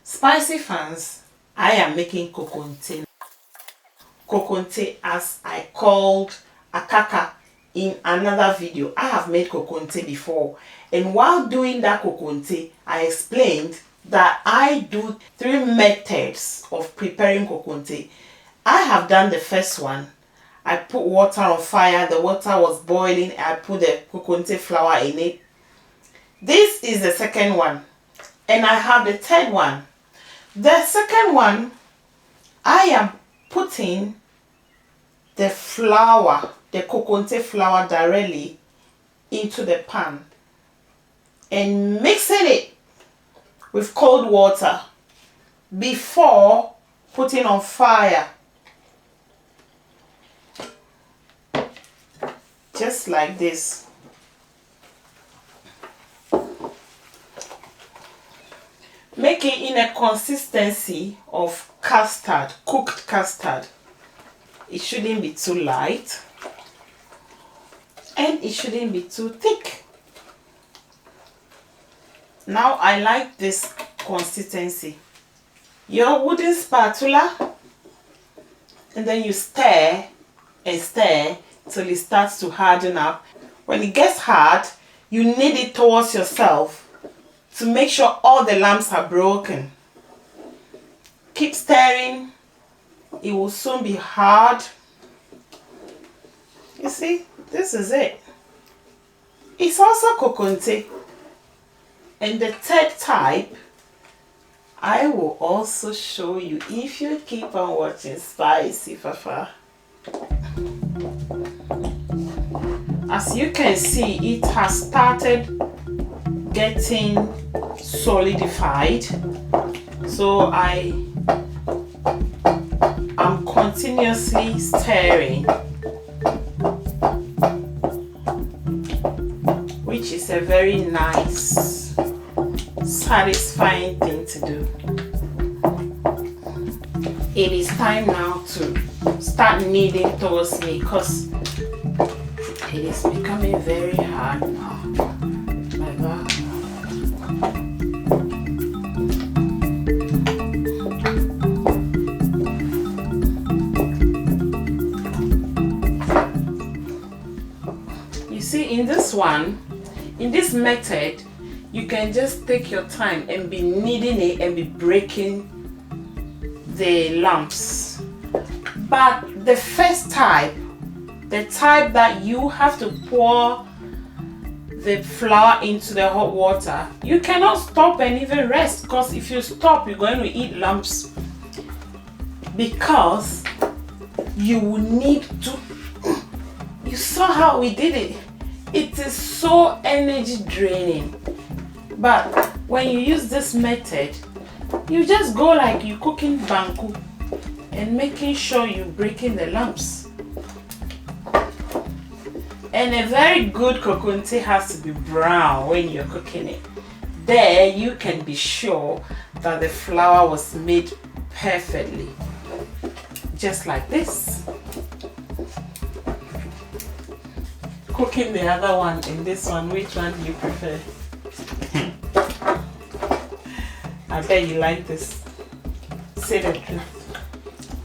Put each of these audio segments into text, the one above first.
Spicyfans, I am making Kokonte. Kokonte, as I called Akaka in another video. I have made Kokonte before, and while doing that Kokonte, I explained that I do 3 methods of preparing Kokonte. I have done the first one. I put water on fire, the water was boiling, I put the Kokonte flour in it. This is the second one, and I have the third one. The second one, I am putting the flour, the Kokonte flour, directly into the pan and mixing it with cold water before putting on fire. Just like this. Make it in a consistency of custard, cooked custard. It shouldn't be too light and it shouldn't be too thick. Now I like this consistency. Your wooden spatula, and then you stir and stir till it starts to harden up. When it gets hard, you knead it towards yourself to make sure all the lumps are broken. Keep stirring. It will soon be hard. You see, this is it. It's also Kokonte. And the third type, I will also show you if you keep on watching Spicyfafa. As you can see, it has started getting solidified. So I am continuously stirring, which is a very nice, satisfying thing to do. It is time now to start kneading towards me because it is becoming very hard now. My God. You see, in this one, in this method, you can just take your time and be kneading it and be breaking the lumps. But the first type, the type that you have to pour the flour into the hot water, you cannot stop and even rest, because if you stop, you're going to eat lumps, because you will need to. You saw how we did it. It is so energy draining. But when you use this method, you just go like you cooking banku and making sure you're breaking the lumps. And a very good Kokonte has to be brown when you're cooking it. There you can be sure that the flour was made perfectly. Just like this. Cooking the other one and this one, which one do you prefer? I bet you like this. Say the truth.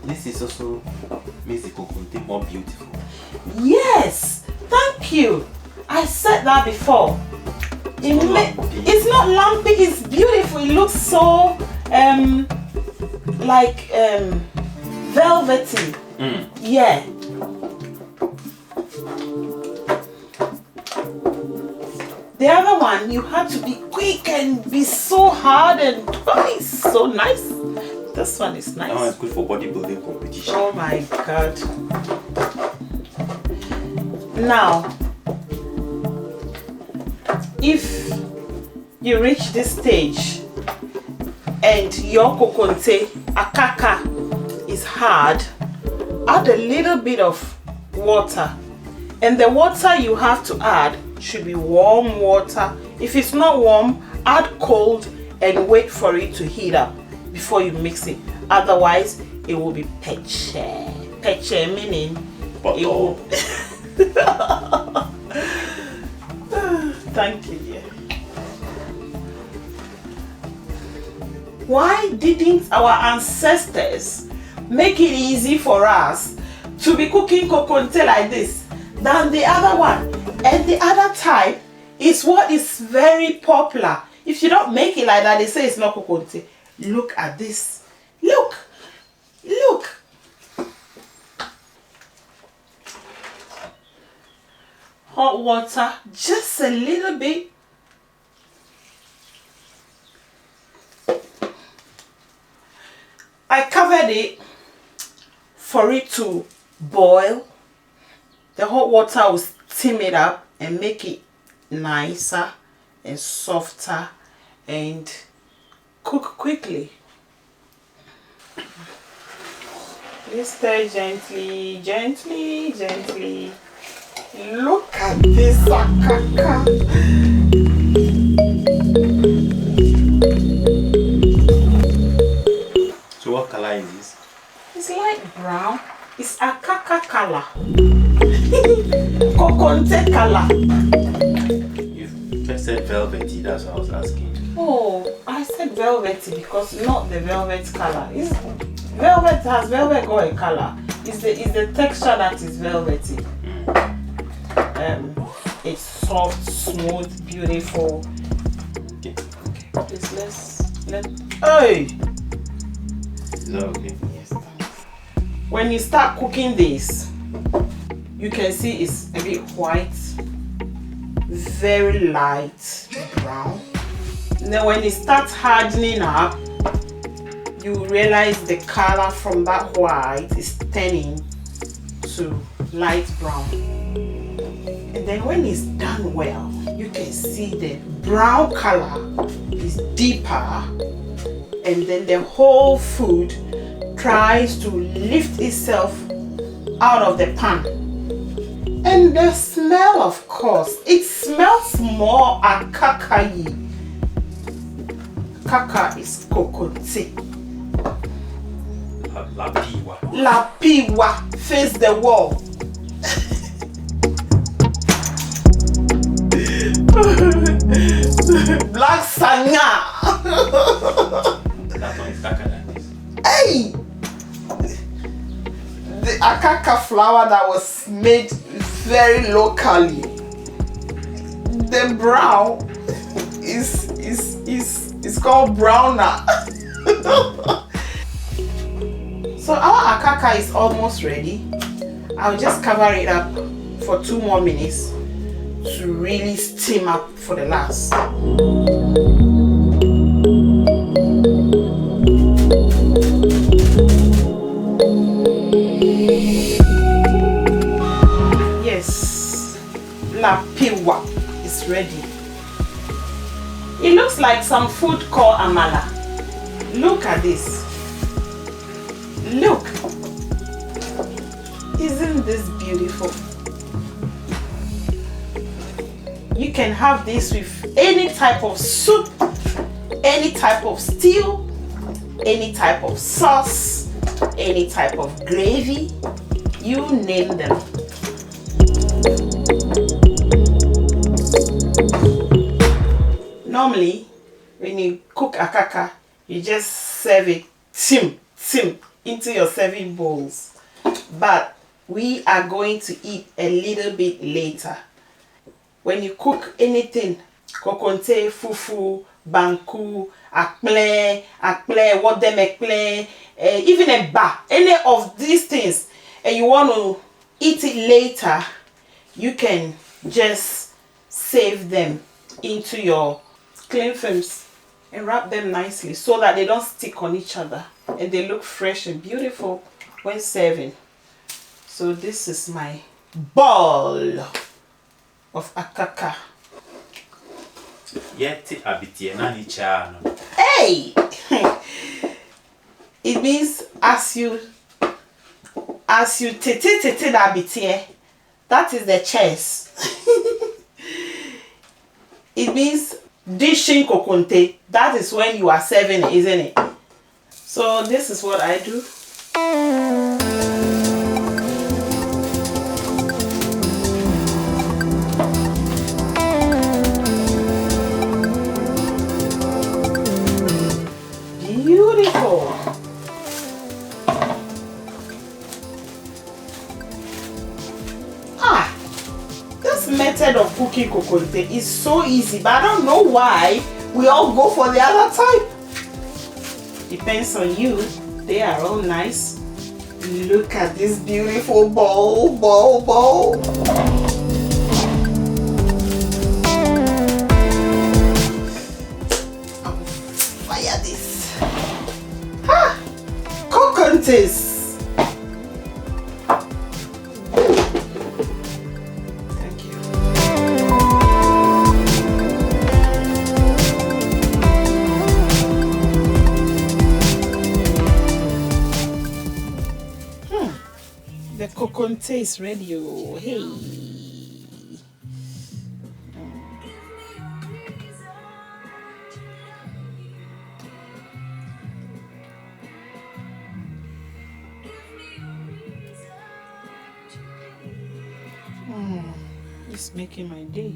This is also makes the Kokonte more beautiful. Yes, thank you. I said that before. It's not lumpy. It's beautiful. It looks so like velvety. Yeah. The other one, you had to be quick and be so hard, and it's so nice. This one is nice. That one is good for bodybuilding competition. Oh my God. Now, if you reach this stage and your Kokonte Akaka is hard, add a little bit of water. And the water you have to add should be warm water. If it's not warm, add cold and wait for it to heat up before you mix it. Otherwise, it will be peche. Peche meaning it will. Thank you, dear. Why didn't our ancestors make it easy for us to be cooking kokonte like this than the other one? And the other type is what is very popular. If you don't make it like that, they say it's not kokonte. Look at this. Look. Look. Hot water, just a little bit. I covered it for it to boil. The hot water will steam it up and make it nicer and softer and cook quickly. Please stir gently, gently, gently. Look at this akaka. So what color is this? It's light brown. It's akaka color. Kokonte color. You first said velvety, that's what I was asking. Oh, I said velvety because not the velvet color. It's velvet has velvet got a color. It's the texture that is velvety. It's soft, smooth, beautiful. Okay. Please let hey! Is that okay? Yes, thanks. When you start cooking this, you can see it's a bit white, very light brown. And then when it starts hardening up, you realize the color from that white is turning to light brown. And then when it's done well, you can see the brown color is deeper, and then the whole food tries to lift itself out of the pan. And the smell, of course, it smells more akaka-y. Akaka is kokonte. Lapiiwa. Lapiiwa, face the wall. Black sanya. That one is darker than this. Hey! The akaka flour that was made very locally. The brown is called browner. So our akaka is almost ready. I'll just cover it up for 2 more minutes to really steam up for the last. Yes, Lapiiwa is ready. It looks like some food called amala. Look at this. Look. Isn't this beautiful? You can have this with any type of soup, any type of stew, any type of sauce, any type of gravy, you name them. Normally, when you cook akaka, you just serve it tim into your serving bowls. But we are going to eat a little bit later. When you cook anything, kokonte, fufu, banku, akple, what them ekple, even a ba, any of these things, and you want to eat it later, you can just save them into your cling films and wrap them nicely so that they don't stick on each other and they look fresh and beautiful when serving. So this is my ball of akaka. Hey! It means as you tete that bitie, that is the chest. It means dishing kokonte. That is when you are serving it, isn't it? So this is what I do. making kokonte is so easy, but I don't know why we all go for the other type. Depends on you. They are all nice. Look at this beautiful bowl. I'll fire this. Ha! Kokontes. The kokonte is ready. Oh, hey. It's making my day.